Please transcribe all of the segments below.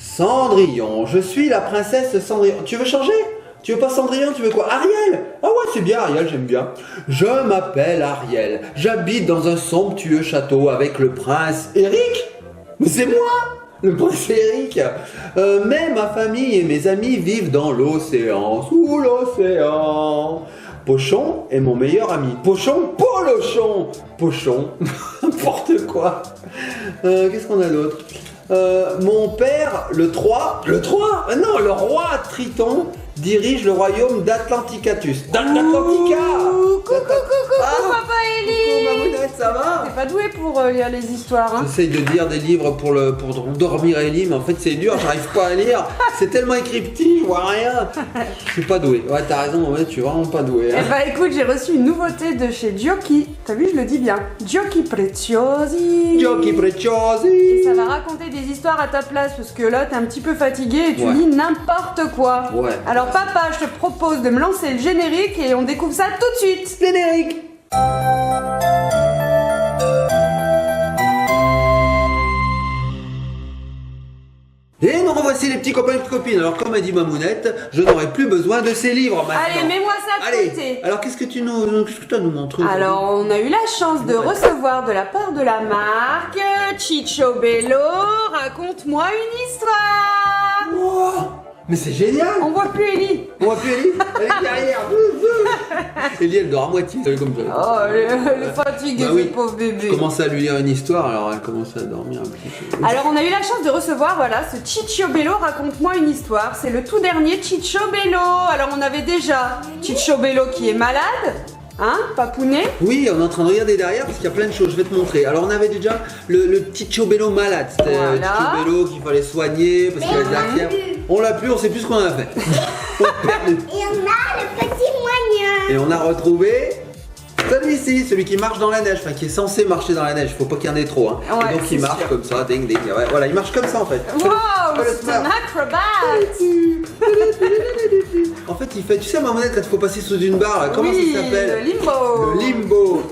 Cendrillon, je suis la princesse Cendrillon. Tu veux changer? Tu veux pas Cendrillon, tu veux quoi? Ariel? Ah ouais, c'est bien Ariel, j'aime bien. Je m'appelle Ariel. J'habite dans un somptueux château avec le prince Eric. Mais c'est moi, le prince Eric. Mais ma famille et mes amis vivent dans l'océan, sous l'océan. Pochon est mon meilleur ami. Pochon, Polochon. Pochon, n'importe quoi. Qu'est-ce qu'on a d'autre? Mon père, le 3, non, le roi Triton dirige le royaume d'Atlanticatus. D'Atlantica. Coucou, papa Eli. Coucou Mamounette, ça va? T'es pas doué pour lire les histoires, hein? J'essaye de lire des livres pour dormir Ellie, mais en fait c'est dur, j'arrive pas à lire. C'est tellement écrit petit, je vois rien. Je suis pas doué. Ouais, t'as raison, ouais, tu es vraiment pas doué. Hein. Eh bah écoute, j'ai reçu une nouveauté de chez Giochi. T'as vu, je le dis bien. Giochi Preziosi. Giochi Preziosi. Et ça va raconter des histoires à ta place parce que là t'es un petit peu fatigué et tu lis n'importe quoi. Ouais. Alors papa, je te propose de me lancer le générique et on découvre ça tout de suite. Générique. Et nous revoici les petits copains et petites copines. Alors comme a dit Mamounette, je n'aurai plus besoin de ces livres maintenant. Allez, mets-moi ça de côté. Allez, alors qu'est-ce que tu as nous montré? Alors, on a eu la chance de recevoir de la part de la marque Ciccio Bello. Raconte-moi une histoire. Wow, mais c'est génial. On voit plus Ellie. On voit plus Ellie. Elle est derrière. Ellie, elle dort à moitié. Elle est comme ça. Oh, elle est fatiguée, Bah oui. ce pauvre bébé. Je commence à lui lire une histoire, alors elle commence à dormir un petit peu. Alors, on a eu la chance de recevoir, voilà, ce Ciccio Bello. Raconte-moi une histoire. C'est le tout dernier Ciccio Bello. Alors, on avait déjà Ciccio Bello qui est malade. Hein, Papounet? Oui, on est en train de regarder derrière parce qu'il y a plein de choses, je vais te montrer. Alors on avait déjà le petit Ciccio malade, c'était Voilà. Ciccio qu'il fallait soigner parce qu'il avait de la fièvre. On l'a plus, on sait plus ce qu'on en a fait. On a perdu. Et on a le petit moyen. Et on a retrouvé celui-ci, celui qui marche dans la neige, enfin qui est censé marcher dans la neige, faut pas qu'il y en ait trop. Hein. Ouais, et donc c'est il marche sûr. comme ça, ding ding. Ouais, voilà, il marche comme ça en fait. Wow, Fais le c'est un smurf. acrobate. En fait, il fait, tu sais, Mamounette, quand il faut passer sous une barre, là, comment Oui, ça s'appelle? le limbo. Le limbo.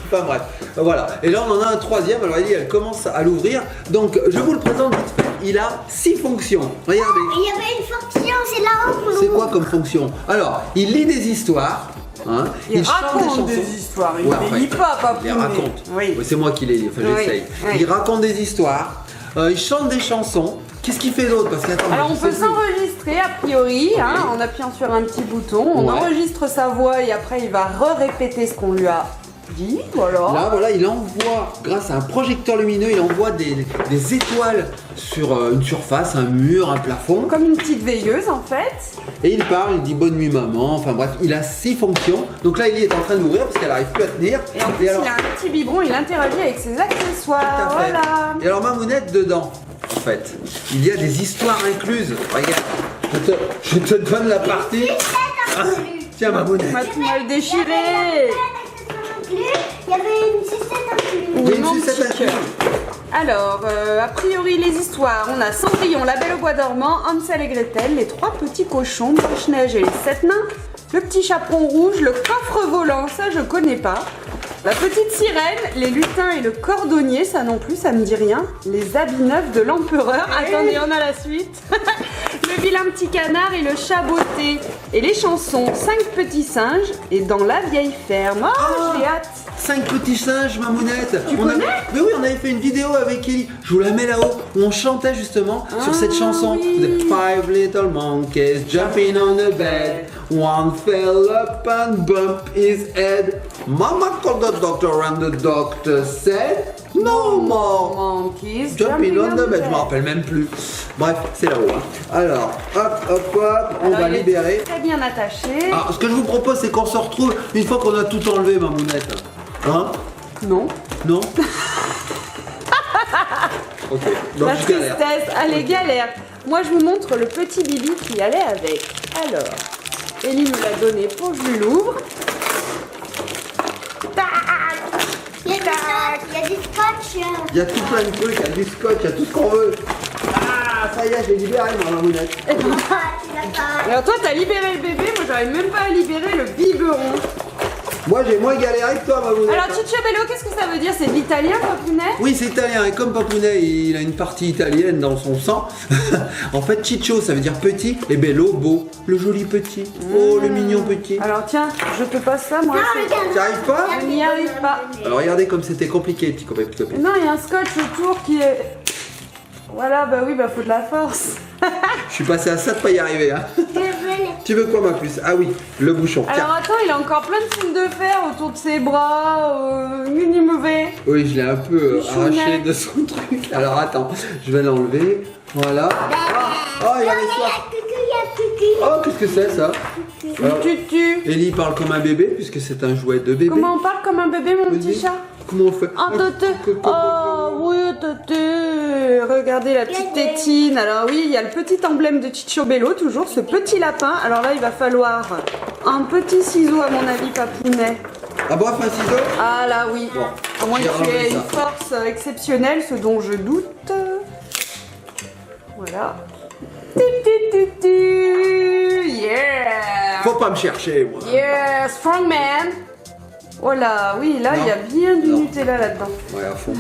Enfin bref, voilà. Et là, on en a un troisième. Alors, Ellie, elle commence à l'ouvrir. Donc, je vous le présente vite fait. Il a 6 fonctions. Regardez. Il y avait une fonction, c'est là. C'est quoi comme fonction? Alors, il lit des histoires. Hein, Il chante raconte des histoires, il Ouais, ne enfin, les lit pas, Il Papounet. les raconte. Oui. Ouais, c'est moi qui les lis, enfin Oui, j'essaye. oui. Il raconte des histoires, il chante des chansons. Qu'est-ce qu'il fait d'autre? Parce qu'attends, Alors on je peut sais plus. s'enregistrer a priori, hein, en appuyant sur un petit bouton. On Ouais. enregistre sa voix et après il va répéter ce qu'on lui a dit. Voilà. Là, voilà, il envoie, grâce à un projecteur lumineux, il envoie des étoiles sur une surface, un mur, un plafond. Comme une petite veilleuse en fait. Et il parle, il dit bonne nuit maman, enfin bref, il a 6 fonctions. Donc là, il est en train d'ouvrir parce qu'elle n'arrive plus à tenir. Et en plus alors, il a un petit biberon, il interagit avec ses accessoires. tout à fait. Voilà. Et alors Mamounette, dedans, en fait, il y a des histoires incluses. Regarde, je te donne la partie. Ah, tiens Mamounette. On va tout mal déchiré. Il y avait une sucette incluse. Oui, une Mon sucette petit incluse. Alors, a priori les histoires, on a Cendrillon, La Belle au Bois dormant, Hansel et Gretel, les 3 petits cochons, Blanche-Neige et les 7 nains, le petit chaperon rouge, le coffre volant, ça je connais pas, la petite sirène, les lutins et le cordonnier, ça non plus, ça me dit rien, les habits neufs de l'empereur, attendez, on a la suite, le vilain petit canard et le chat botté, et les chansons 5 petits singes et Dans la vieille ferme. Oh, j'ai hâte. 5 petits singes, Mamounette. Tu connais? Mais oui, on avait fait une vidéo avec Ellie. Je vous la mets là-haut où on chantait justement sur cette chanson. oui. The 5 little monkeys jumping on the bed. One fell up and bumped his head. Mama called the doctor and the doctor said no more. Monkeys Jumping on the bed. Je me rappelle même plus. Bref, c'est là-haut. Hein. Alors, hop, hop, hop, on Alors, va il est libérer. Très bien attaché. Alors, ce que je vous propose, c'est qu'on se retrouve une fois qu'on a tout enlevé, Mamounette. Hein? Non. Non. Ok, donc La je galère. tristesse, allez, galère. Moi, je vous montre le petit Bibi qui allait avec. Alors, Ellie me l'a donné pour que je lui l'ouvre. Tac. Il y a du scotch. Il y a tout plein de trucs, il y a du scotch, il y a tout ce qu'on veut. Ah, ça y est, j'ai libéré ma Mamounette. Ah, tu l'as pas. Alors toi, t'as libéré le bébé, moi, j'arrive même pas à libérer le biberon. Moi j'ai moins galéré que toi, Mamounette. Alors Cicciobello, qu'est-ce que ça veut dire? C'est de l'italien, Papounet? Oui, c'est italien, et comme Papounet il a une partie italienne dans son sang, en fait Ciccio ça veut dire petit, et bello, beau, le joli petit, oh le mignon petit. Alors tiens, je peux pas ça moi. Tu arrives pas? Je n'y arrive pas. Alors regardez comme c'était compliqué, petit copain. Non, il y a un scotch autour qui est... Voilà, bah oui, bah faut de la force. Je suis passé à ça de pas y arriver. Hein. Je veux les... Tu veux quoi ma puce? Ah oui, le bouchon. Tiens. Alors attends, il a encore plein de fils de fer autour de ses bras, ni mauvais. Oui, je l'ai un peu Chounet. arraché de son truc. Alors attends, je vais l'enlever. Voilà. Oh, il avait soif. Oh, qu'est-ce que c'est ça? Alors, Tutu. Ellie parle comme un bébé puisque c'est un jouet de bébé. Comment on parle comme un bébé, mon petit Vas-y. chat? Comment on fait? Un tété. Oh oui, tété. Regardez la petite tétine. Alors oui, il y a le petit emblème de Cicciobello, toujours ce petit lapin. Alors là, il va falloir un petit ciseau à mon avis, Papounet. Ah bon, un ciseau? Ah là oui. Bon, Au moins j'ai tu relevé as une ça. force exceptionnelle, ce dont je doute. Voilà. Tu, tu, tu, tu. Yeah. Faut pas me chercher, moi. Yeah, strongman. Voilà, oui, là, il y a bien du Non. Nutella là-dedans. Ouais, à fond.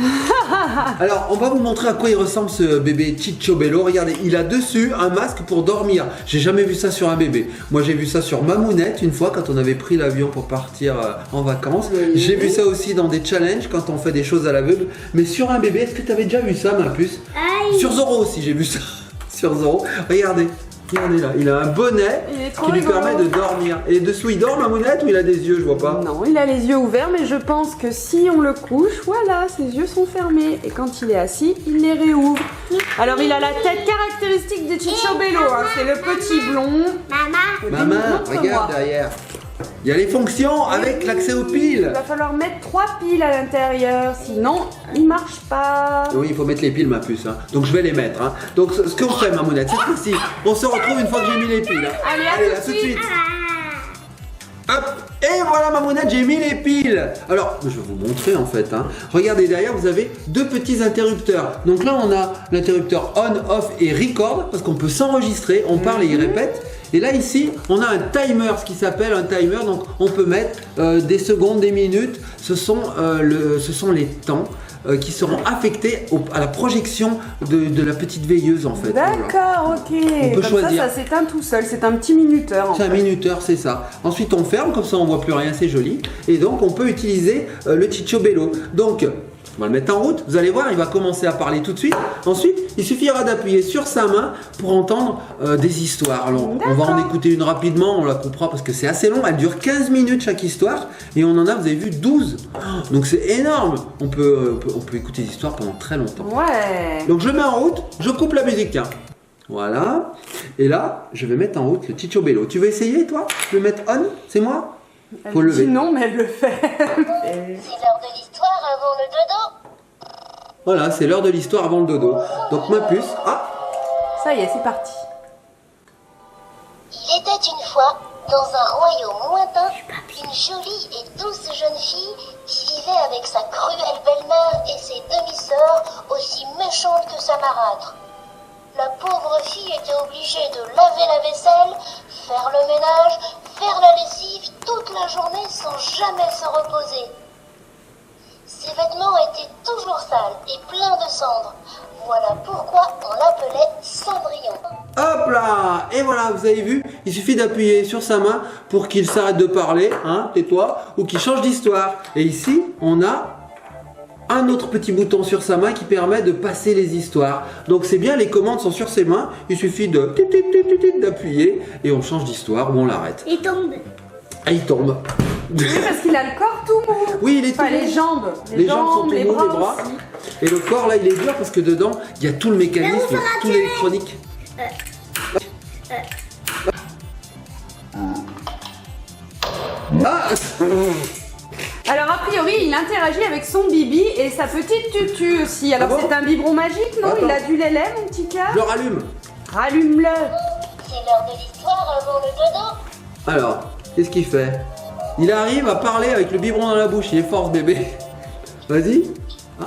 Alors, on va vous montrer à quoi il ressemble ce bébé Cicciobello. Regardez, il a dessus un masque pour dormir. J'ai jamais vu ça sur un bébé. Moi, j'ai vu ça sur Mamounette une fois quand on avait pris l'avion pour partir en vacances. J'ai vu ça aussi dans des challenges quand on fait des choses à l'aveugle. Mais sur un bébé, est-ce que tu avais déjà vu ça, ma puce? Aïe. Sur Zoro aussi, j'ai vu ça. Sur Zoro. Regardez. Regardez là, il a un bonnet Il est trop qui lui rigolo. permet de dormir. Et dessous, il dort, Mamounette, ou il a des yeux? Je vois pas. Non, il a les yeux ouverts, mais je pense que si on le couche, voilà, ses yeux sont fermés. Et quand il est assis, il les réouvre. Alors, il a la tête caractéristique de Cicciobello, hein. C'est le petit blond. Maman. Maman, Montre-moi. regarde derrière. Il y a les fonctions avec l'accès aux piles. Il va falloir mettre 3 piles à l'intérieur, sinon il marche pas. Oui, il faut mettre les piles, ma puce. Hein. Donc je vais les mettre. Hein. Donc ce qu'on fait, Mamounette, c'est ceci. On se retrouve une fois que j'ai mis les piles. Hein. Allez, à tout de suite. Hop. Et voilà, Mamounette, j'ai mis les piles. Alors, je vais vous montrer en fait. Hein. Regardez derrière, vous avez deux petits interrupteurs. Donc là, on a l'interrupteur on, off et record parce qu'on peut s'enregistrer. On parle et il répète. Et là ici, on a un timer, ce qui s'appelle un timer. Donc on peut mettre des secondes, des minutes. Ce sont les temps qui seront affectés à la projection de la petite veilleuse en fait. Voilà. D'accord, ok. On peut Comme choisir. ça s'éteint tout seul. C'est un petit minuteur. En C'est un fait. minuteur, c'est ça. Ensuite, on ferme, comme ça on voit plus rien, c'est joli. Et donc, on peut utiliser le Cicciobello. Donc, on va le mettre en route. Vous allez voir, il va commencer à parler tout de suite. Ensuite, il suffira d'appuyer sur sa main pour entendre des histoires. Alors, on va en D'accord. écouter une rapidement, on la coupera parce que c'est assez long. Elle dure 15 minutes chaque histoire. Et on en a, vous avez vu, 12. Donc, c'est énorme. On peut écouter des histoires pendant très longtemps. Ouais. Donc, je mets en route, je coupe la musique, tiens. Voilà. Et là, je vais mettre en route le Cicciobello. Tu veux essayer, toi? Tu veux mettre on? C'est moi? Elle Faut dit lever. non, mais elle le fait. C'est l'heure de l'histoire avant le dodo. Voilà, c'est l'heure de l'histoire avant le dodo. Donc ma puce. Ah, Ça y est, c'est parti. Il était une fois, dans un royaume lointain, une jolie et douce jeune fille qui vivait avec sa cruelle belle-mère et ses demi-sœurs aussi méchantes que sa marâtre. La pauvre fille était obligée de laver la vaisselle, faire le ménage, faire la lessive toute la journée sans jamais se reposer. Ses vêtements étaient toujours sales et pleins de cendres. Voilà pourquoi on l'appelait Cendrillon. hop là. Et voilà, vous avez vu, il suffit d'appuyer sur sa main pour qu'il s'arrête de parler, hein, tais-toi, ou qu'il change d'histoire. Et ici, on a un autre petit bouton sur sa main qui permet de passer les histoires. Donc c'est bien, les commandes sont sur ses mains. Il suffit de d'appuyer et on change d'histoire ou on l'arrête. Il tombe. Ah, il tombe. Oui, parce qu'il a le corps tout mou. Oui, il est tout Enfin, mou. les jambes. Les jambes sont tout les mous, bras, les bras. aussi. Et le corps là il est dur parce que dedans il y a tout le mécanisme, tout l'électronique. Ah. Alors, a priori, il interagit avec son bibi et sa petite tutu aussi. Alors, Ah bon c'est un biberon magique, non? Attends. Il a du lait, mon petit cœur. Je le rallume. Rallume-le. C'est l'heure de l'histoire avant le dodo. Alors, qu'est-ce qu'il fait? Il arrive à parler avec le biberon dans la bouche, il est fort ce bébé. Vas-y. Ah.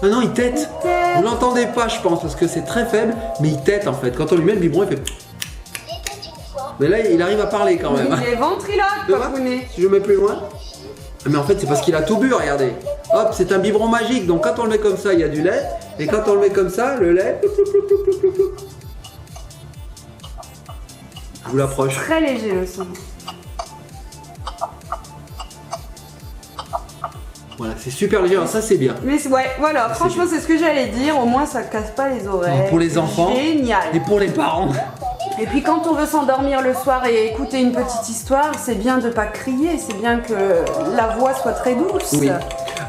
Ah non, il tète. Vous l'entendez pas, je pense, parce que c'est très faible, mais il tète en fait. Quand on lui met le biberon, il fait. Il était une fois, Mais là, il arrive à parler quand même. Il est ventriloque, Tu vois, papounet. si je mets plus loin. Mais en fait, c'est parce qu'il a tout bu, regardez. Hop, c'est un biberon magique. Donc quand on le met comme ça, il y a du lait. Et quand on le met comme ça, le lait. Je vous l'approche. Très léger le son. Voilà, c'est super léger. Alors ça, c'est bien. Mais ouais, voilà, franchement, c'est ce que j'allais dire. Au moins, ça casse pas les oreilles. Pour les enfants. Génial. Et pour les parents. Et puis quand on veut s'endormir le soir et écouter une petite histoire, c'est bien de pas crier, c'est bien que la voix soit très douce. Oui.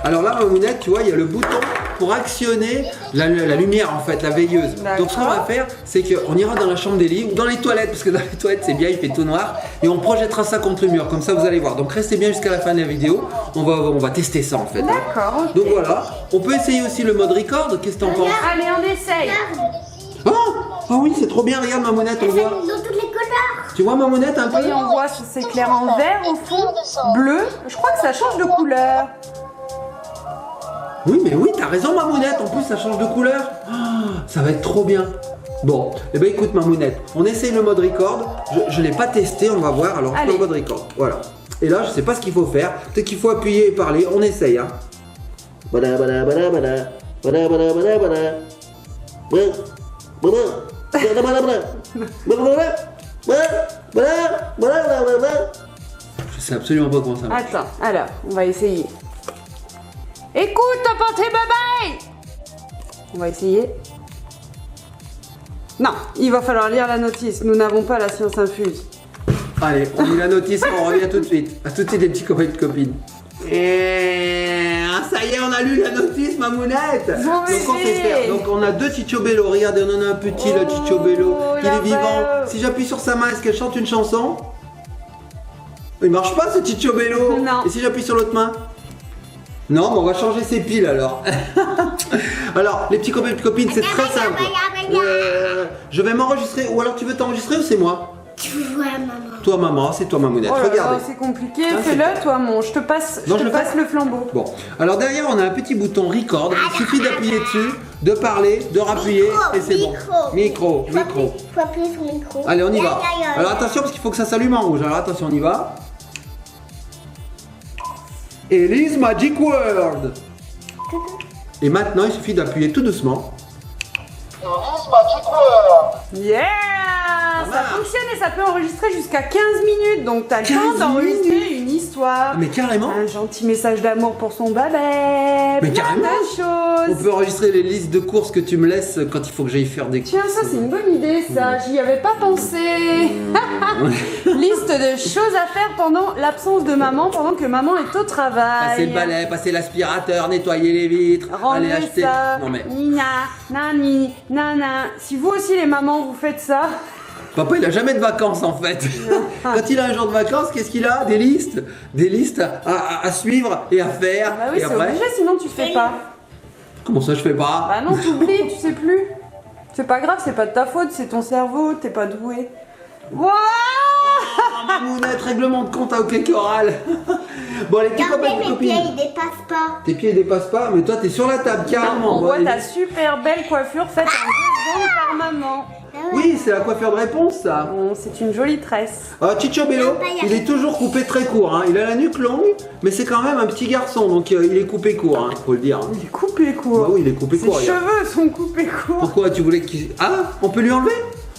Alors là, Mamounette, tu vois, il y a le bouton pour actionner la lumière, en fait, la veilleuse. Donc ce qu'on va faire, c'est qu'on ira dans la chambre d'Ellie ou dans les toilettes, parce que dans les toilettes, c'est bien, il fait tout noir, et on projettera ça contre le mur, comme ça vous allez voir. Donc restez bien jusqu'à la fin de la vidéo, on va tester ça en fait. D'accord, ok. Donc voilà, on peut essayer aussi le mode record, qu'est-ce que t'en penses? Allez, on essaye. Ah oui, c'est trop bien, regarde Mamounette, on voit. Ils ont toutes les couleurs. Tu vois Mamounette un peu? Oui, on voit, c'est clair en vert au fond, bleu. Je crois que ça change de couleur. Oui, mais oui, t'as raison Mamounette, en plus ça change de couleur. Ah, ça va être trop bien. Bon, eh ben écoute Mamounette, on essaye le mode record. Je l'ai pas testé, on va voir. Alors, Allez. le mode record, voilà. Et là, je sais pas ce qu'il faut faire. Peut-être qu'il faut appuyer et parler, on essaye. Hein. Bada, bada, bada, bada. Bada, bada, bada, bada. Bada, bada, bada, bada, bada. Bada, bada, bada, bada, bada, bada. Je sais absolument pas comment ça marche. Attends, alors, on va essayer. Écoute, portez bébé. On va essayer. Non, il va falloir lire la notice. Nous n'avons pas la science infuse. Allez, on lit la notice, on revient tout de suite. À tout de suite les petits copains et copines. Et ça y est, on a lu la notice, Mamounette. Donc on fait faire. Donc on a deux Cicciobello. Regardez, on en a un petit, le Cicciobello. Il est vivant. Si j'appuie sur sa main, est-ce qu'elle chante une chanson? Il marche pas ce Cicciobello. Non. Et si j'appuie sur l'autre main? Non, mais on va changer ses piles alors. Alors, les petits copains et copines, c'est très simple. Je vais m'enregistrer. Ou alors tu veux t'enregistrer ou c'est moi? Tu vois, maman. Toi, maman, c'est toi, Mamounette. Oh là là, Regardez. c'est compliqué. Ah, c'est Fais-le, toi, mon. Je te passe, Non, je te je le passe fais. le flambeau. Bon, alors derrière on a un petit bouton record, il suffit d'appuyer dessus, de parler, de rappuyer et c'est bon. Micro, micro. Faut appuyer sur le micro. Allez, on y va. Aïe, aïe, aïe. Alors attention parce qu'il faut que ça s'allume en rouge. Alors attention, on y va. Ellie's Magic World. Et maintenant il suffit d'appuyer tout doucement. Yeah! Ça marche. fonctionne et ça peut enregistrer jusqu'à 15 minutes. Donc t'as le 15 temps d'enregistrer une histoire. Mais carrément, Un gentil message d'amour pour son babet. Mais Plein carrément. de on choses. peut enregistrer les listes de courses que tu me laisses quand il faut que j'aille faire des courses. Tiens, ça c'est une bonne idée, ça. J'y avais pas pensé. Liste de choses à faire pendant l'absence de maman, pendant que maman est au travail. Passer le balai, passer l'aspirateur, nettoyer les vitres, aller Ranger acheter. ça. Non mais Nina, nani, nana. Si vous aussi les mamans vous faites ça, papa il a jamais de vacances en fait. Quand il a un jour de vacances, qu'est-ce qu'il a? Des listes à suivre et à faire. bah oui et c'est après, obligé, sinon tu fais pas. comment ça je fais pas? Bah non, t'oublies, tu sais plus. C'est pas grave, c'est pas de ta faute, c'est ton cerveau, t'es pas doué. Wouah! Mamounette, règlement de compte à OK Choral. Bon les petits copains Regardez, et mes copines. pieds, ils dépassent pas. Tes pieds ils dépassent pas, mais toi t'es sur la table carrément. On Bon, voit allez. ta super belle coiffure faite en 2 secondes par maman. Oui, c'est la coiffure de réponse ça. Bon, c'est une jolie tresse. Ah, Cicciobello, il est toujours coupé très court. Hein. Il a la nuque longue, mais c'est quand même un petit garçon, donc il est coupé court, hein, faut le dire. Il est coupé court. Bah oui, il est coupé Ses court. regarde. cheveux sont coupés courts. Pourquoi tu voulais qu'il... Ah, on peut lui enlever?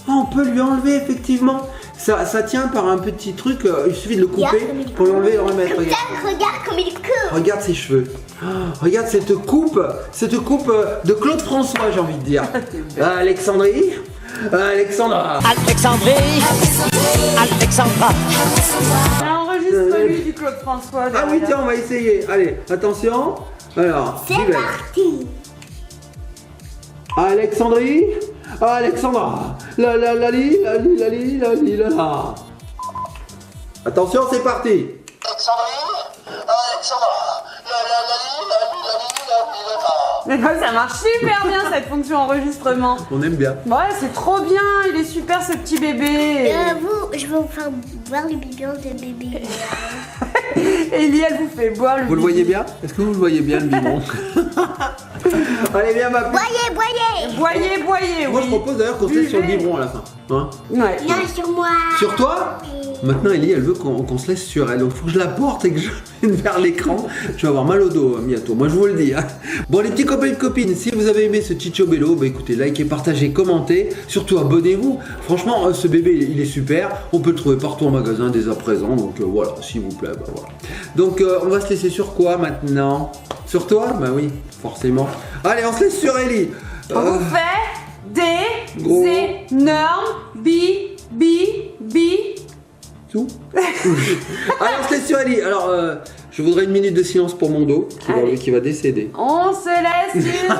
Ah, on peut lui enlever, effectivement. Ça tient par un petit truc, il suffit de le couper pour l'enlever et le remettre. Regarde, Regarde comme il court. regarde ses cheveux. Ah, regarde cette coupe de Claude François, j'ai envie de dire. Alexandrie, Alexandra. Alexandrie, Alexandra. Enregistre lui du Claude François. Ah oui, derrière. tiens, on va essayer. Allez, attention. Alors, j'y C'est vais. parti. Alexandrie, Alexandra. La la la li, la li la li la li la la. Attention, c'est parti. Mais non, ça marche super bien cette fonction enregistrement. On aime bien. Ouais, c'est trop bien, il est super ce petit bébé. Vous, je vais vous faire voir les biberons de bébé. Ellie, elle vous fait boire le Vous le voyez bien? Est-ce que vous le voyez bien, le biberon? Allez, viens, ma puce. Boyez, Moi, je oui. propose d'ailleurs qu'on se laisse sur le biberon à la fin. Hein? Ouais. Non, sur moi. Sur toi? Maintenant, Ellie, elle veut qu'on se laisse sur elle. Donc, faut que je la porte et que je mène vers l'écran. Je vais avoir mal au dos bientôt. Moi, je vous le dis. Hein. Bon, les petits copains et copines, si vous avez aimé ce Ciccio Bello, bah écoutez, likez, partagez, commentez. Surtout, abonnez-vous. Franchement, ce bébé, il est super. On peut le trouver partout en magasin dès à présent. Donc, voilà, s'il vous plaît. Bah, voilà. Donc, on va se laisser sur quoi maintenant? Sur toi? Bah oui, forcément. Allez, on se laisse sur Ellie. On vous fait des Gros. énormes Tout. Allez, on se laisse sur Ellie. Alors, je voudrais une minute de silence pour mon dos qui va décéder. On se laisse sur la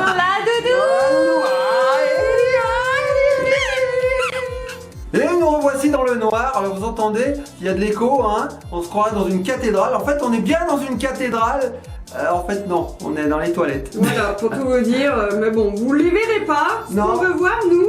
doudou. Et nous revoici dans le noir. Alors vous entendez, il y a de l'écho, hein. On se croirait dans une cathédrale. En fait, on est bien dans une cathédrale. En fait, non, on est dans les toilettes. Voilà, pour tout vous dire, mais bon, vous les verrez pas. Ce Non. qu'on veut voir, nous,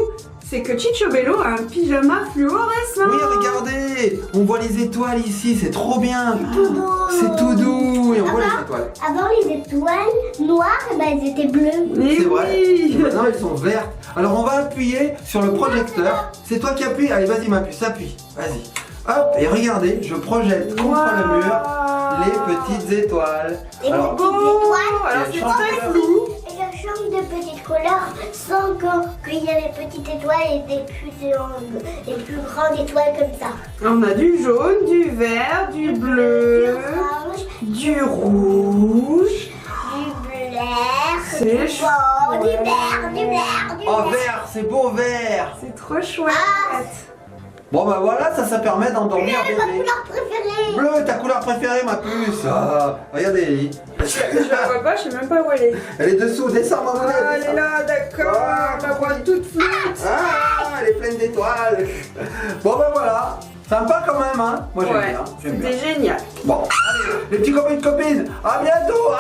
c'est que Ciccio Bello a un pyjama fluorescent. Oui, regardez, on voit les étoiles ici, c'est trop bien. Tout doux. C'est tout doux et on voit les étoiles. Avant, les étoiles noires, bah, elles étaient bleues. Mais C'est vrai. oui. Et maintenant, elles sont vertes. Alors, on va appuyer sur le projecteur. C'est toi qui appuies. Allez, vas-y, ma puce, appuie. Vas-y. Hop, et regardez, je projette contre le mur les petites étoiles. Et Alors, les petites étoiles, alors elles c'est changent très de couleur. flou. elles changent de petites couleurs sans qu'il y ait des petites étoiles et des plus grandes étoiles comme ça. On a du jaune, du vert, du bleu, orange, du rouge. du blair, C'est du chou- blanc, du vert, du vert, du Oh, vert. vert, c'est beau, vert. C'est trop chouette. Bon, bah voilà, ça permet d'endormir C'est ma bébé. couleur préférée. Bleu, ta couleur préférée, ma puce. Ah, regardez, Ellie. Je la vois pas, je sais même pas où elle est. Elle est dessous, descends, ma Ah, elle descends. est là, d'accord. Ah. On la voit toute floue. Ah, elle est pleine d'étoiles. Bon, bah voilà. Sympa quand même, hein. Moi, j'aime Ouais, bien. J'aime bien. c'était génial. Bon, allez, les petits copains et copines, à bientôt. Ah